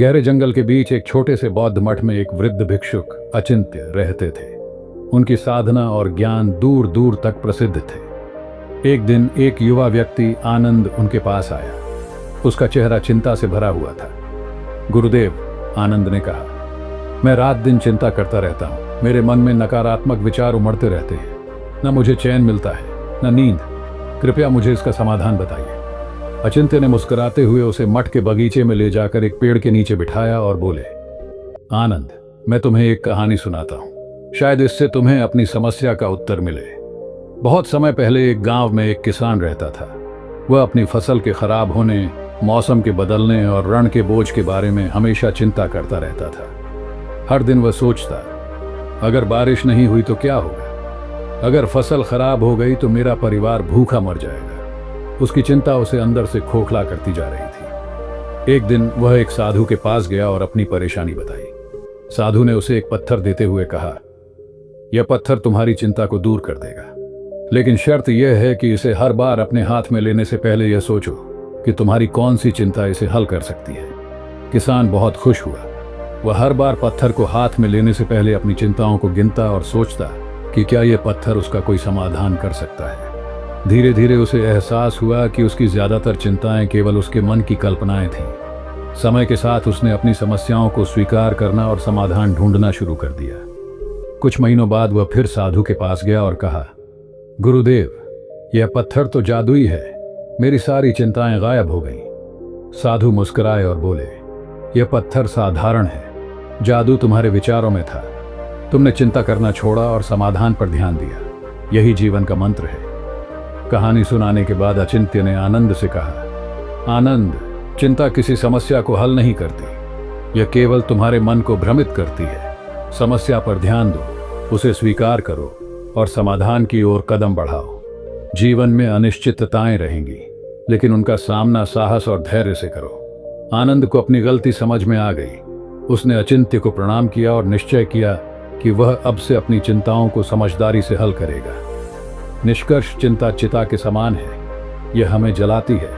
गहरे जंगल के बीच एक छोटे से बौद्ध मठ में एक वृद्ध भिक्षुक अचिंत्य रहते थे। उनकी साधना और ज्ञान दूर दूर तक प्रसिद्ध थे। एक दिन एक युवा व्यक्ति आनंद उनके पास आया। उसका चेहरा चिंता से भरा हुआ था। गुरुदेव, आनंद ने कहा, मैं रात दिन चिंता करता रहता हूँ। मेरे मन में नकारात्मक विचार उमड़ते रहते हैं। न मुझे चैन मिलता है, न नींद। कृपया मुझे इसका समाधान बताइए। अचिंत्य ने मुस्कुराते हुए उसे मठ के बगीचे में ले जाकर एक पेड़ के नीचे बिठाया और बोले, आनंद, मैं तुम्हें एक कहानी सुनाता हूँ। शायद इससे तुम्हें अपनी समस्या का उत्तर मिले। बहुत समय पहले एक गांव में एक किसान रहता था। वह अपनी फसल के खराब होने, मौसम के बदलने और रण के बोझ के बारे में हमेशा चिंता करता रहता था। हर दिन वह सोचता, अगर बारिश नहीं हुई तो क्या होगा? अगर फसल खराब हो गई तो मेरा परिवार भूखा मर जाएगा। उसकी चिंता उसे अंदर से खोखला करती जा रही थी। एक दिन वह एक साधु के पास गया और अपनी परेशानी बताई। साधु ने उसे एक पत्थर देते हुए कहा, यह पत्थर तुम्हारी चिंता को दूर कर देगा, लेकिन शर्त यह है कि इसे हर बार अपने हाथ में लेने से पहले यह सोचो कि तुम्हारी कौन सी चिंता इसे हल कर सकती है। किसान बहुत खुश हुआ। वह हर बार पत्थर को हाथ में लेने से पहले अपनी चिंताओं को गिनता और सोचता कि क्या यह पत्थर उसका कोई समाधान कर सकता है। धीरे धीरे उसे एहसास हुआ कि उसकी ज्यादातर चिंताएं केवल उसके मन की कल्पनाएं थीं। समय के साथ उसने अपनी समस्याओं को स्वीकार करना और समाधान ढूंढना शुरू कर दिया। कुछ महीनों बाद वह फिर साधु के पास गया और कहा, गुरुदेव, यह पत्थर तो जादुई है। मेरी सारी चिंताएं गायब हो गईं। साधु मुस्कुराए और बोले, यह पत्थर साधारण है। जादू तुम्हारे विचारों में था। तुमने चिंता करना छोड़ा और समाधान पर ध्यान दिया। यही जीवन का मंत्र है। कहानी सुनाने के बाद अचिंत्य ने आनंद से कहा, आनंद, चिंता किसी समस्या को हल नहीं करती। यह केवल तुम्हारे मन को भ्रमित करती है। समस्या पर ध्यान दो, उसे स्वीकार करो और समाधान की ओर कदम बढ़ाओ। जीवन में अनिश्चितताएं रहेंगी, लेकिन उनका सामना साहस और धैर्य से करो। आनंद को अपनी गलती समझ में आ गई। उसने अचिंत्य को प्रणाम किया और निश्चय किया कि वह अब से अपनी चिंताओं को समझदारी से हल करेगा। निष्कर्ष, चिंता चिता के समान है। यह हमें जलाती है,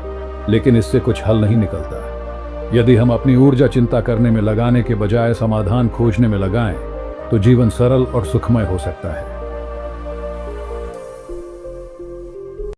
लेकिन इससे कुछ हल नहीं निकलता। यदि हम अपनी ऊर्जा चिंता करने में लगाने के बजाय समाधान खोजने में लगाएं, तो जीवन सरल और सुखमय हो सकता है।